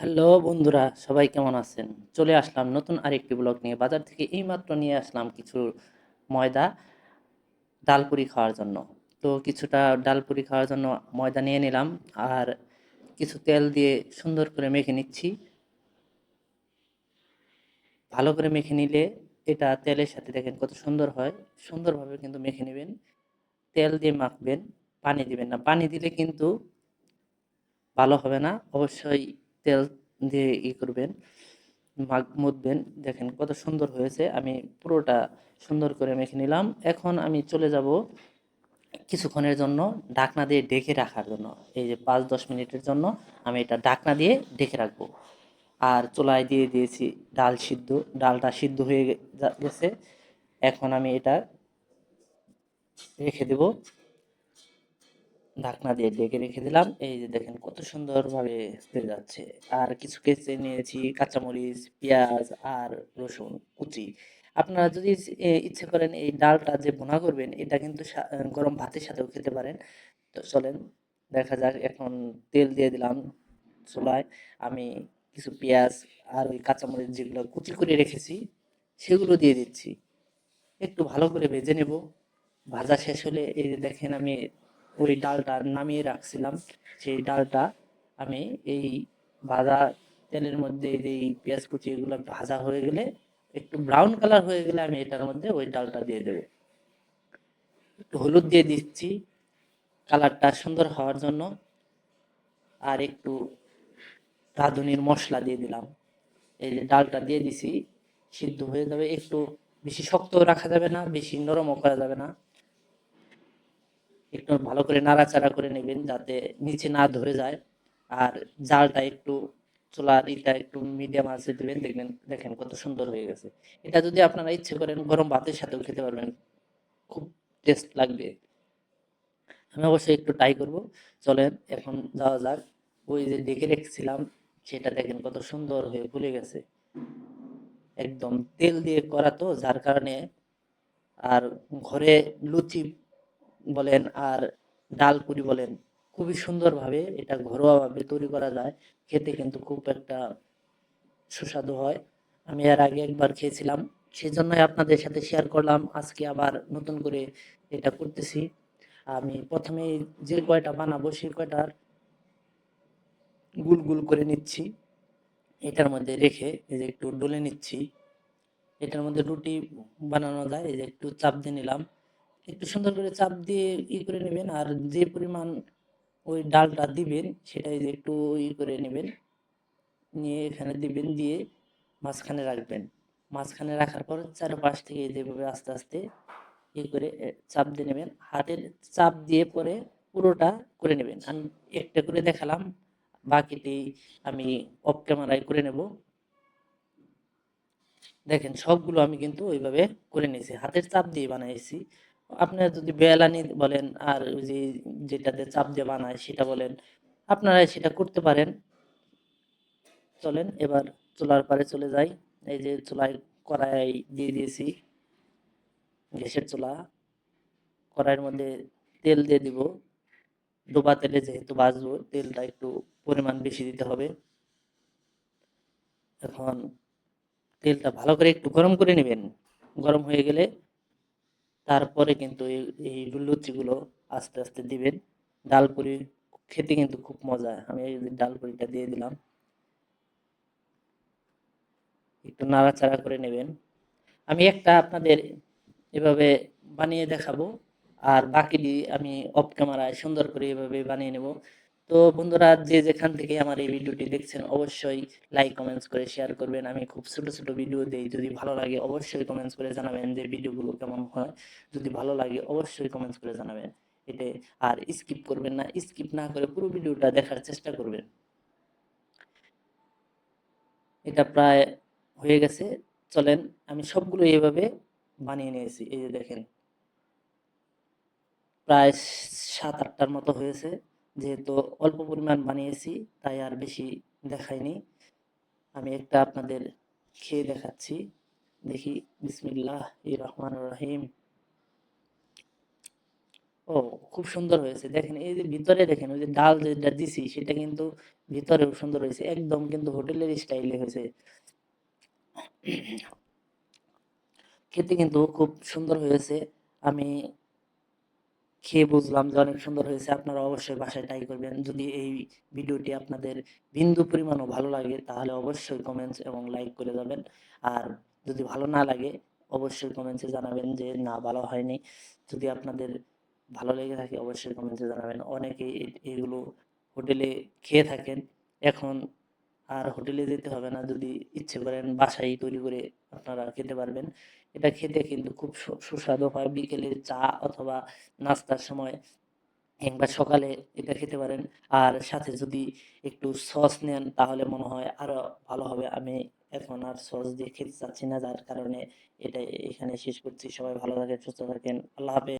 Hello বন্ধুরা, সবাই কেমন আছেন? চলে আসলাম নতুন আরেকটি ব্লগ নিয়ে। বাজার থেকে এইমাত্র নিয়ে আসলাম কিছু ময়দা ডালপুরি খাওয়ার জন্য। তো কিছুটা ডালপুরি খাওয়ার জন্য ময়দা নিয়ে নিলাম, আর কিছু তেল দিয়ে সুন্দর করে মেখে নিচ্ছি। ভালো করে মেখে নিলে এটা তেলের সাথে দেখেন কত সুন্দর হয়। সুন্দরভাবে কিন্তু মেখে নেবেন। তেল দিয়ে মাখবেন, পানি দিবেন না। পানি দিলে কিন্তু ভালো হবে না। অবশ্যই তেল দিয়ে করবেন, মুছবেন। দেখেন কত সুন্দর হয়েছে। আমি পুরোটা সুন্দর করে মেখে নিলাম। এখন আমি চলে যাব কিছুক্ষণের জন্য ঢাকনা দিয়ে ঢেকে রাখার জন্য। এই যে ৫-১০ মিনিটের জন্য আমি এটা ঢাকনা দিয়ে ঢেকে রাখবো। আর চুলায় দিয়ে দিয়েছি ডাল সিদ্ধ। ডালটা সিদ্ধ হয়ে গেছে। এখন আমি এটা রেখে দেব। ঢাকনা দিয়ে ঢেকে রেখে দিলাম। এই যে দেখেন কত সুন্দরভাবে হয়ে যাচ্ছে। আর কিছু কেচে নিয়েছি কাঁচামরিচ, পেঁয়াজ আর রসুন কুচি। আপনারা যদি ইচ্ছে করেন এই ডালটা যে ভুনা করবেন, এটা কিন্তু গরম ভাতের সাথেও খেতে পারেন। তো চলেন দেখা যাক। এখন তেল দিয়ে দিলাম চুলায়। আমি কিছু পেঁয়াজ আর ওই কাঁচামরিচ যেগুলো কুচি করে রেখেছি সেগুলো দিয়ে দিচ্ছি। একটু ভালো করে ভেজে নেব। ভাজা শেষ হলে এই যে দেখেন আমি ওই ডালটা নামিয়ে রাখছিলাম, সেই ডালটা আমি এই ভাজা তেলের মধ্যে এই যে এই পেঁয়াজ কুচি এগুলো ভাজা হয়ে গেলে, একটু ব্রাউন কালার হয়ে গেলে আমি এটার মধ্যে ওই ডালটা দিয়ে দেবো। একটু হলুদ দিয়ে দিচ্ছি কালারটা সুন্দর হওয়ার জন্য। আর একটু রাঁধুনির মশলা দিয়ে দিলাম। এই যে ডালটা দিয়ে দিছি, সিদ্ধ হয়ে যাবে। একটু বেশি শক্ত রাখা যাবে না, বেশি নরমও করা যাবে না। একটু ভালো করে নাড়াচাড়া করে নেবেন যাতে নিচে না ধরে যায়। আর জালটা একটু, চুলার ইটা একটু মিডিয়াম আঁচে দিবেন। দেখবেন দেখেন কত সুন্দর হয়ে গেছে। এটা যদি আপনারা ইচ্ছে করেন গরম ভাতের সাথেও খেতে পারবেন, খুব টেস্ট লাগবে। আমি অবশ্যই একটু ট্রাই করব। চলেন এখন যাওয়া যাক। ওই যে ডেকে রেখেছিলাম সেটা দেখেন কত সুন্দর হয়ে ফুলে গেছে। একদম তেল দিয়ে করা তো, যার কারণে। আর ঘরে লুচি বলেন আর ডাল পুরি বলেন, খুবই সুন্দরভাবে এটা ঘরোয়াভাবে তৈরি করা যায়। খেতে কিন্তু খুব একটা সুস্বাদু হয়। আমি এর আগে একবার খেয়েছিলাম, সেজন্যই আপনাদের সাথে শেয়ার করলাম। আজকে আবার নতুন করে এটা করতেছি। আমি প্রথমে যে কয়টা বানাবো সেই কয়টার গুল গুল করে নিচ্ছি, এটার মধ্যে রেখে এই যে একটু ডলে নিচ্ছি। এটার মধ্যে রুটি বানানো যায়। এই যে একটু চাপ দিয়ে নিলাম। একটু সুন্দর করে চাপ দিয়ে করে নেবেন। আর যে পরিমাণ ওই ডালটা দিবেন সেটা এই যে একটু করে নেবেন, নিয়ে এখানে দিবেন, দিয়ে মাঝখানে রাখবেন। মাঝখানে রাখার পর চারপাশ থেকে যেভাবে আস্তে আস্তে করে চাপ দিয়ে নেবেন। হাতের চাপ দিয়ে পরে পুরোটা করে নেবেন। আমি একটা করে দেখালাম, বাকিটি আমি অফ ক্যামেরায় করে নেব। দেখেন সবগুলো আমি কিন্তু ওইভাবে করে নিয়েছি, হাতের চাপ দিয়ে বানাইছি। আপনারা যদি বেলানি বলেন আর ওই যে যেটাতে চাপ দিয়ে বানায় সেটা বলেন, আপনারা সেটা করতে পারেন। চলেন এবার চুলার পারে চলে যাই। এই যে চুলায় কড়াই দিয়ে দিয়েছি, গ্যাসের চুলা। কড়াইয়ের মধ্যে তেল দিয়ে দিব। ডোবা তেলে যেহেতু ভাজবো, তেলটা একটু পরিমাণ বেশি দিতে হবে। এখন তেলটা ভালো করে একটু গরম করে নেবেন। গরম হয়ে গেলে তারপরে কিন্তু এই লুচিগুলো আস্তে আস্তে দিবেন। ডাল পুরি খেতে কিন্তু খুব মজা। আমি এই যে ডাল পুরিটা দিয়ে দিলাম। একটু নাড়াচাড়া করে নেবেন। আমি একটা আপনাদের এভাবে বানিয়ে দেখাবো, আর বাকিটি আমি অফ ক্যামেরায় সুন্দর করে এভাবে বানিয়ে নেব। তো বন্ধুরা, যে যেখান থেকে আমার এই ভিডিওটি দেখছেন অবশ্যই লাইক কমেন্টস করে শেয়ার করবেন। আমি খুব ছোট ছোট ভিডিও দেই, যদি ভালো লাগে অবশ্যই কমেন্টস করে জানাবেন যে ভিডিওগুলো কেমন হয়। যদি ভালো লাগে অবশ্যই কমেন্টস করে জানাবেন এতে। আর স্কিপ করবেন না, স্কিপ না করে পুরো ভিডিওটা দেখার চেষ্টা করবেন। এটা প্রায় হয়ে গেছে। চলেন, আমি সবগুলো এইভাবে বানিয়ে নিয়েছি। এই যে দেখেন প্রায় ৭-৮টার মতো হয়েছে। যেহেতু অল্প পরিমাণ বানিয়েছি তাই আর বেশি দেখাইনি। আমি একটা আপনাদের খেয়ে দেখাচ্ছি। দেখি। বিসমিল্লাহির রহমানির রহিম। ও খুব সুন্দর হয়েছে। দেখেন এই যে ভিতরে দেখেন ওই যে ডাল যেটা দিছি সেটা কিন্তু ভিতরেও সুন্দর হয়েছে। একদম কিন্তু হোটেলের স্টাইলে হয়েছে। খেতে কিন্তু খুব সুন্দর হয়েছে। আমি খেয়ে বুঝলাম যে অনেক সুন্দর হয়েছে। আপনারা অবশ্যই বাসায় ট্রাই করবেন। যদি এই ভিডিওটি আপনাদের বিন্দু পরিমাণও ভালো লাগে তাহলে অবশ্যই কমেন্টস এবং লাইক করে যাবেন। আর যদি ভালো না লাগে অবশ্যই কমেন্টসে জানাবেন যে না ভালো হয়নি। যদি আপনাদের ভালো লেগে থাকে অবশ্যই কমেন্টসে জানাবেন। অনেকেই এগুলো হোটেলে খেয়ে থাকেন। এখন আর হোটেলে যেতে হবে না। যদি ইচ্ছে করেন বাসায় তৈরি করে আপনারা খেতে পারবেন। এটা খেতে কিন্তু খুব সুস্বাদু হয়। বিকেলের চা অথবা নাস্তার সময় কিংবা সকালে এটা খেতে পারেন। আর সাথে যদি একটু সস নেন তাহলে মনে হয় আরো ভালো হবে। আমি এখন আর সস দিয়ে খেতে চাচ্ছি না, যার কারণে এটা এখানে শেষ করছি। সবাই ভালো থাকেন, সুস্থ থাকেন। আল্লাহ হাফেজ।